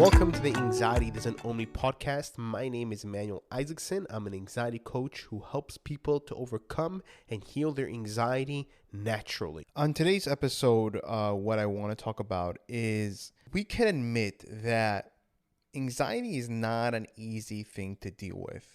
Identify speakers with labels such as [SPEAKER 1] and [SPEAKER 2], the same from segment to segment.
[SPEAKER 1] Welcome to the Anxiety Doesn't Own Me podcast. My name is Emmanuel Isaacson. I'm an anxiety coach who helps people to overcome and heal their anxiety naturally. On today's episode, what I want to talk about is we can admit that anxiety is not an easy thing to deal with.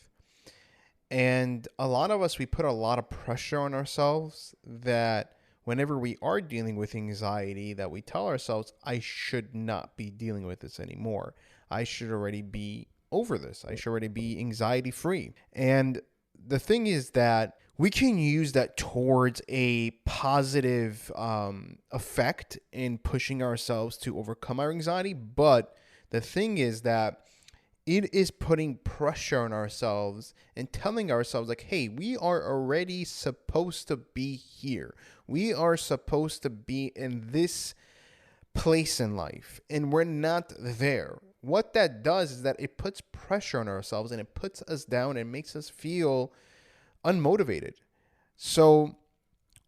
[SPEAKER 1] And a lot of us, we put a lot of pressure on ourselves that whenever we are dealing with anxiety, that we tell ourselves, I should not be dealing with this anymore. I should already be over this. I should already be anxiety free. And the thing is that we can use that towards a positive effect in pushing ourselves to overcome our anxiety. But the thing is that it is putting pressure on ourselves and telling ourselves like, hey, we are already supposed to be here. We are supposed to be in this place in life, and we're not there. What that does is that it puts pressure on ourselves and it puts us down and makes us feel unmotivated. So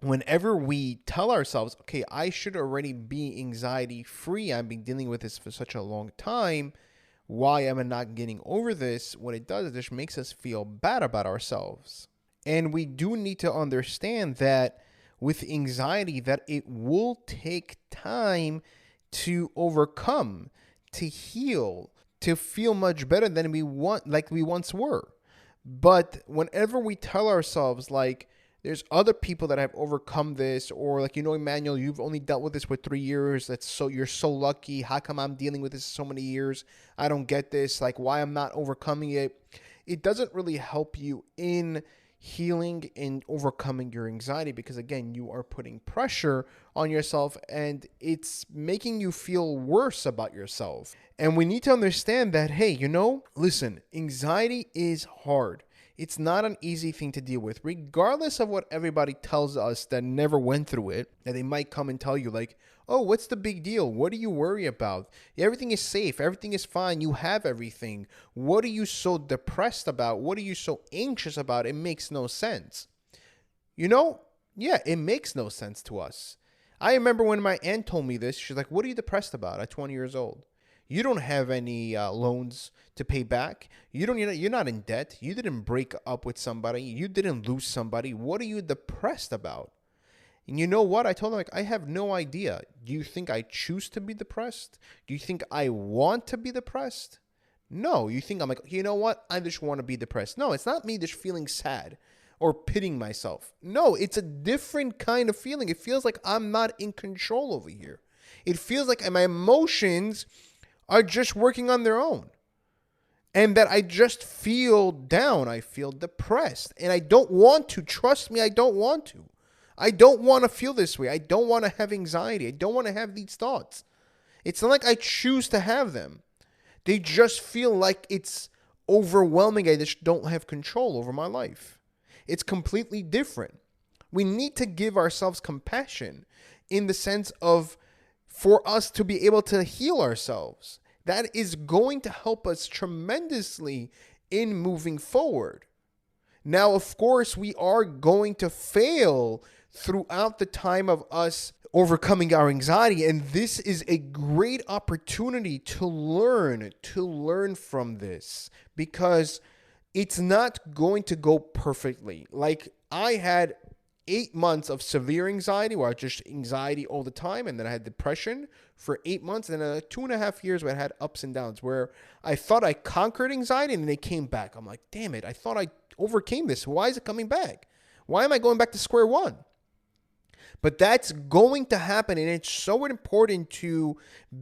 [SPEAKER 1] whenever we tell ourselves, okay, I should already be anxiety free, I've been dealing with this for such a long time, why am I not getting over this? What it does is it just makes us feel bad about ourselves. And we do need to understand that with anxiety, that it will take time to overcome, to heal, to feel much better than we once were. But whenever we tell ourselves like, there's other people that have overcome this, or like, Emmanuel, you've only dealt with this for 3 years. You're so lucky. How come I'm dealing with this so many years? I don't get this. Like, why I'm not overcoming it. It doesn't really help you in healing and overcoming your anxiety because, again, you are putting pressure on yourself and it's making you feel worse about yourself. And we need to understand that, hey, listen, anxiety is hard. It's not an easy thing to deal with, regardless of what everybody tells us that never went through it, that they might come and tell you like, oh, what's the big deal? What do you worry about? Everything is safe. Everything is fine. You have everything. What are you so depressed about? What are you so anxious about? It makes no sense. Yeah, it makes no sense to us. I remember when my aunt told me this, she's like, what are you depressed about at 20 years old? You don't have any loans to pay back. You're not in debt. You didn't break up with somebody. You didn't lose somebody. What are you depressed about? And you know what? I told them, I have no idea. Do you think I choose to be depressed? Do you think I want to be depressed? No. You think I'm like, you know what? I just want to be depressed. No, it's not me just feeling sad or pitying myself. No, it's a different kind of feeling. It feels like I'm not in control over here. It feels like my emotions are just working on their own. And that I just feel down. I feel depressed. And I don't want to. Trust me, I don't want to. I don't want to feel this way. I don't want to have anxiety. I don't want to have these thoughts. It's not like I choose to have them. They just feel like it's overwhelming. I just don't have control over my life. It's completely different. We need to give ourselves compassion in the sense of for us to be able to heal ourselves. That is going to help us tremendously in moving forward. Now, of course, we are going to fail throughout the time of us overcoming our anxiety. And this is a great opportunity to learn from this because it's not going to go perfectly. Like I had 8 months of severe anxiety where I just anxiety all the time. And then I had depression for 8 months. And then 2.5 years where I had ups and downs where I thought I conquered anxiety and then it came back. I'm like, damn it. I thought I overcame this. Why is it coming back? Why am I going back to square one? But that's going to happen. And it's so important to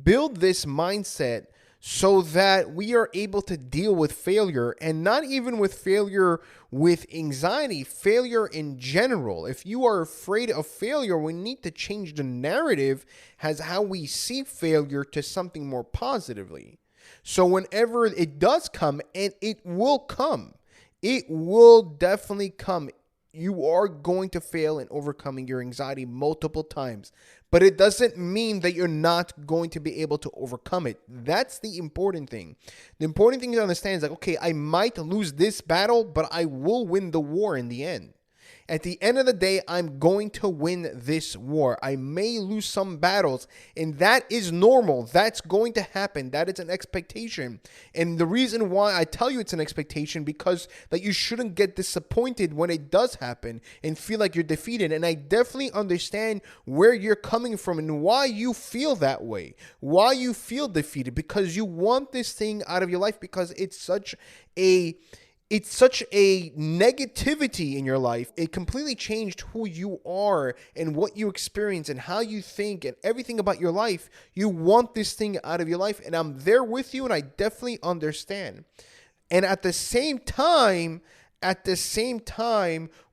[SPEAKER 1] build this mindset so that we are able to deal with failure, and not even with failure with anxiety, failure in general. If you are afraid of failure, we need to change the narrative as how we see failure to something more positively. So whenever it does come, and it will definitely come. You are going to fail in overcoming your anxiety multiple times, but it doesn't mean that you're not going to be able to overcome it. That's the important thing. The important thing to understand is like, okay, I might lose this battle, but I will win the war in the end. At the end of the day, I'm going to win this war. I may lose some battles, and that is normal. That's going to happen. That is an expectation. And the reason why I tell you it's an expectation, because that you shouldn't get disappointed when it does happen and feel like you're defeated. And I definitely understand where you're coming from and why you feel that way, why you feel defeated, because you want this thing out of your life, because it's such a negativity in your life. It completely changed who you are and what you experience and how you think and everything about your life. You want this thing out of your life, and I'm there with you, and I definitely understand. And at the same time,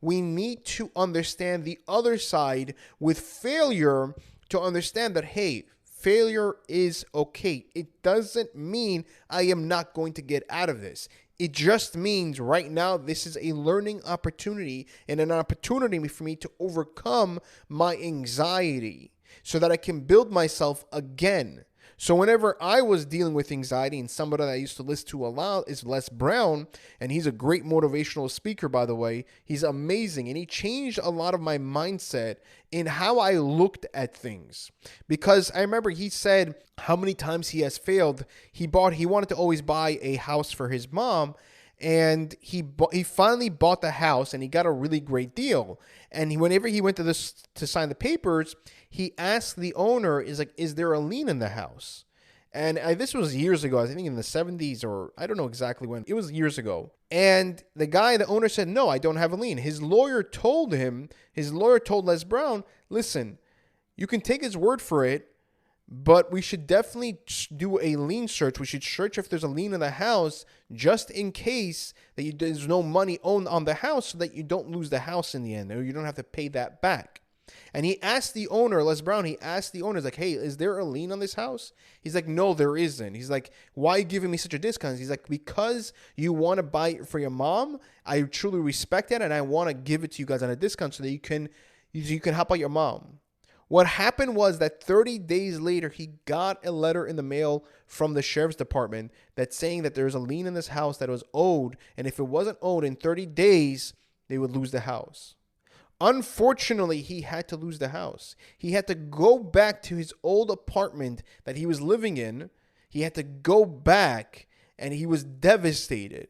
[SPEAKER 1] we need to understand the other side with failure, to understand that, hey, failure is okay. It doesn't mean I am not going to get out of this. It just means right now this is a learning opportunity and an opportunity for me to overcome my anxiety so that I can build myself again. So whenever I was dealing with anxiety, and somebody that I used to listen to a lot is Les Brown, and he's a great motivational speaker, by the way. He's amazing, and he changed a lot of my mindset in how I looked at things. Because I remember he said how many times he has failed. He wanted to always buy a house for his mom, and he finally bought the house, and he got a really great deal. And whenever he went to sign the papers, he asked the owner, is there a lien in the house? And this was years ago, I think in the 70s, or I don't know exactly when. It was years ago. And the owner said, no, I don't have a lien. His lawyer told Les Brown, listen, you can take his word for it, but we should definitely do a lien search. We should search if there's a lien in the house, just in case that there's no money owned on the house, so that you don't lose the house in the end, or you don't have to pay that back. And he asked the owner, Les Brown, he's like, hey, is there a lien on this house? He's like, no, there isn't. He's like, why are you giving me such a discount? He's like, because you want to buy it for your mom. I truly respect that, and I want to give it to you guys on a discount so that you can help out your mom. What happened was that 30 days later, he got a letter in the mail from the sheriff's department that's saying that there's a lien in this house that was owed, and if it wasn't owed in 30 days, they would lose the house. Unfortunately, he had to lose the house. He had to go back to his old apartment that he was living in. He had to go back, and he was devastated.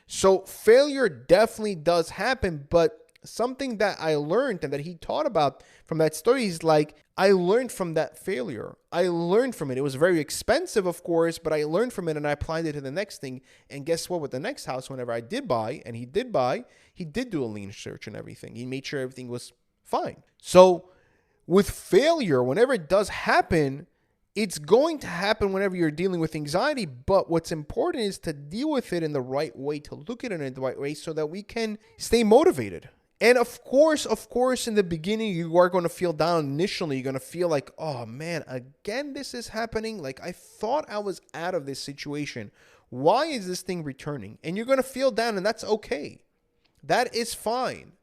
[SPEAKER 1] So failure definitely does happen, but something that I learned and that he taught about from that story is like, I learned from that failure. I learned from it. It was very expensive, of course, but I learned from it and I applied it to the next thing. And guess what? With the next house, whenever I did buy, and he did do a lien search and everything. He made sure everything was fine. So with failure, whenever it does happen, it's going to happen whenever you're dealing with anxiety. But what's important is to deal with it in the right way, to look at it in the right way so that we can stay motivated. And of course, in the beginning, you are going to feel down initially. You're going to feel like, oh man, again, this is happening. Like, I thought I was out of this situation. Why is this thing returning? And you're going to feel down, and that's okay. That is fine.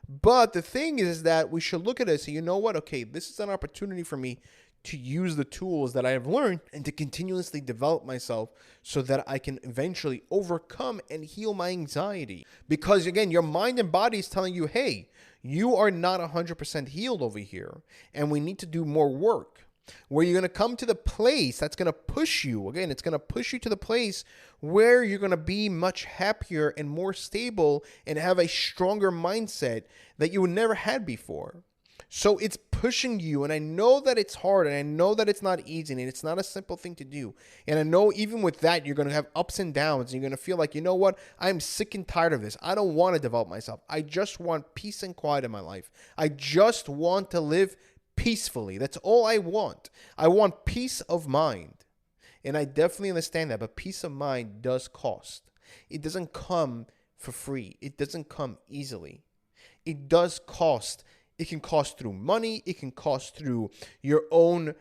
[SPEAKER 1] But the thing is that we should look at it and say, you know what? Okay, this is an opportunity for me to use the tools that I have learned and to continuously develop myself so that I can eventually overcome and heal my anxiety. Because again, your mind and body is telling you, hey, you are not 100% healed over here, and we need to do more work. Where you're going to come to the place that's going to push you. Again, it's going to push you to the place where you're going to be much happier and more stable and have a stronger mindset that you never had before. So it's pushing you, and I know that it's hard, and I know that it's not easy, and it's not a simple thing to do. And I know even with that, you're going to have ups and downs, and you're going to feel like, you know what, I'm sick and tired of this. I don't want to develop myself. I just want peace and quiet in my life. I just want to live peacefully. That's all I want. I want peace of mind. And I definitely understand that, but peace of mind does cost. It doesn't come for free. It doesn't come easily. It does cost. It can cost through money. It can cost through your own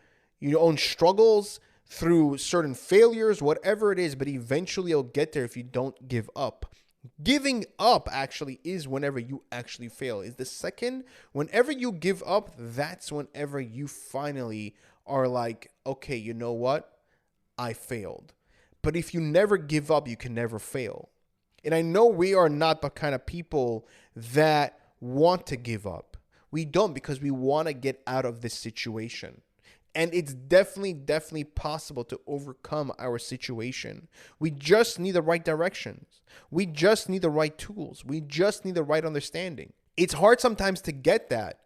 [SPEAKER 1] struggles, through certain failures, whatever it is. But eventually you'll get there if you don't give up. Giving up actually is whenever you actually fail. Is the second, whenever you give up, that's whenever you finally are like, okay, you know what? I failed. But if you never give up, you can never fail. And I know we are not the kind of people that want to give up. We don't, because we want to get out of this situation. And it's definitely possible to overcome our situation. We just need the right directions. We just need the right tools. We just need the right understanding. It's hard sometimes to get that,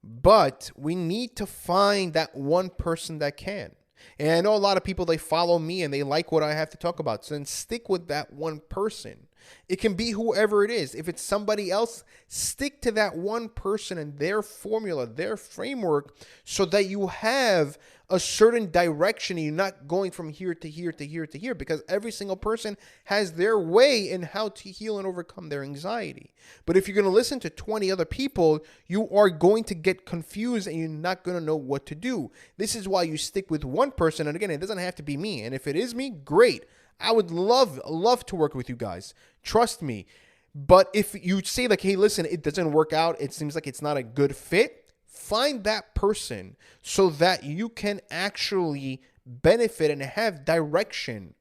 [SPEAKER 1] but we need to find that one person that can. And I know a lot of people, they follow me and they like what I have to talk about. So then stick with that one person. It can be whoever it is. If it's somebody else, stick to that one person and their formula, their framework, so that you have a certain direction and you're not going from here to here to here to here, because every single person has their way in how to heal and overcome their anxiety. But if you're going to listen to 20 other people, you are going to get confused and you're not going to know what to do. This is why you stick with one person. And again, it doesn't have to be me. And if it is me, great. I would love to work with you guys. Trust me. But if you say like, hey, listen, it doesn't work out, it seems like it's not a good fit, find that person so that you can actually benefit and have direction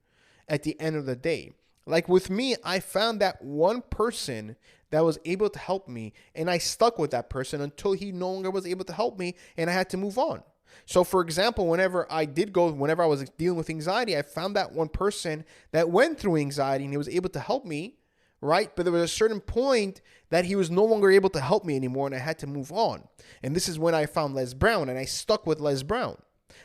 [SPEAKER 1] at the end of the day. Like with me, I found that one person that was able to help me, and I stuck with that person until he no longer was able to help me, and I had to move on. So for example, whenever I was dealing with anxiety, I found that one person that went through anxiety and he was able to help me, right? But there was a certain point that he was no longer able to help me anymore and I had to move on. And this is when I found Les Brown, and I stuck with Les Brown.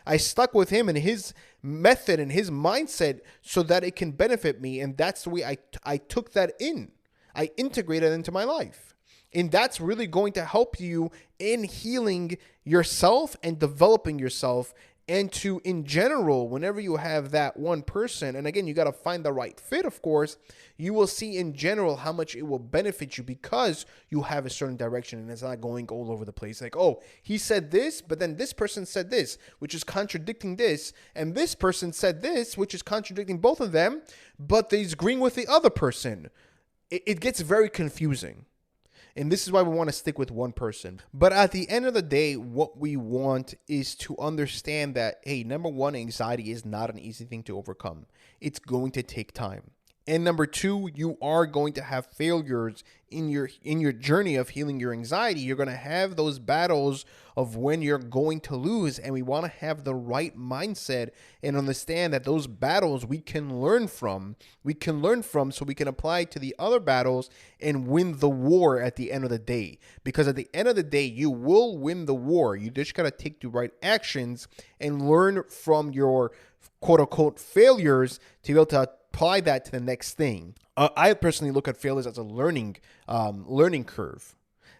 [SPEAKER 1] I stuck with him and his method and his mindset so that it can benefit me. And that's the way I took that in. I integrated it into my life. And that's really going to help you in healing yourself and developing yourself. And to, in general, whenever you have that one person, and again, you got to find the right fit, of course, you will see in general how much it will benefit you because you have a certain direction and it's not going all over the place. Like, oh, he said this, but then this person said this, which is contradicting this. And this person said this, which is contradicting both of them, but they're agreeing with the other person. It gets very confusing. And this is why we want to stick with one person. But at the end of the day, what we want is to understand that, hey, number one, anxiety is not an easy thing to overcome. It's going to take time. And number two, you are going to have failures in your journey of healing your anxiety. You're going to have those battles of when you're going to lose, and we want to have the right mindset and understand that those battles we can learn from. We can learn from so we can apply it to the other battles and win the war at the end of the day. Because at the end of the day, you will win the war. You just got to take the right actions and learn from your quote-unquote failures to be able to apply that to the next thing. I personally look at failures as a learning curve.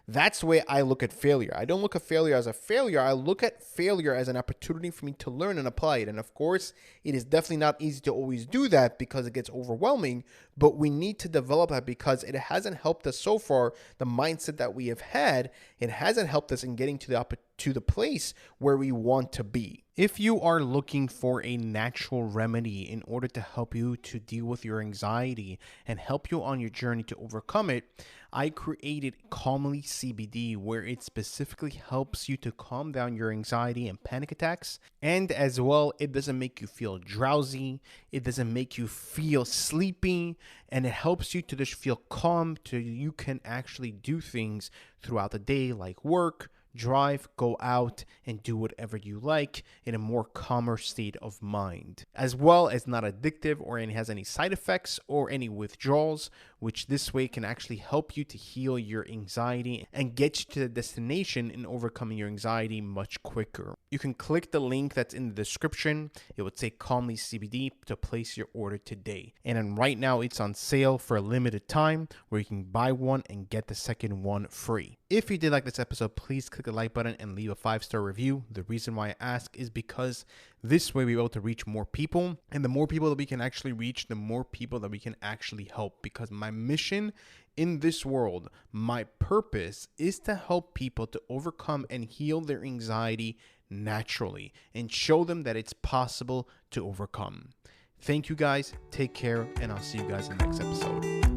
[SPEAKER 1] That's the way I look at failure. I don't look at failure as a failure. I look at failure as an opportunity for me to learn and apply it. And of course, it is definitely not easy to always do that because it gets overwhelming, but we need to develop that because it hasn't helped us so far. The mindset that we have had, it hasn't helped us in getting to the place where we want to be. If you are looking for a natural remedy in order to help you to deal with your anxiety and help you on your journey to overcome it, I created Calmly CBD, where it specifically helps you to calm down your anxiety and panic attacks. And as well, it doesn't make you feel drowsy. It doesn't make you feel sleepy. And it helps you to just feel calm so you can actually do things throughout the day like work, drive, go out, and do whatever you like in a more calmer state of mind. As well as not addictive or has any side effects or any withdrawals, which this way can actually help you to heal your anxiety and get you to the destination in overcoming your anxiety much quicker. You can click the link that's in the description. It would say Calmly CBD to place your order today. And then right now it's on sale for a limited time where you can buy one and get the second one free. If you did like this episode, please click the like button and leave a 5-star review. The reason why I ask is because this way we're able to reach more people, and the more people that we can actually reach, the more people that we can actually help. Because my mission in this world, my purpose is to help people to overcome and heal their anxiety naturally and show them that it's possible to overcome. Thank you guys. Take care, and I'll see you guys in the next episode.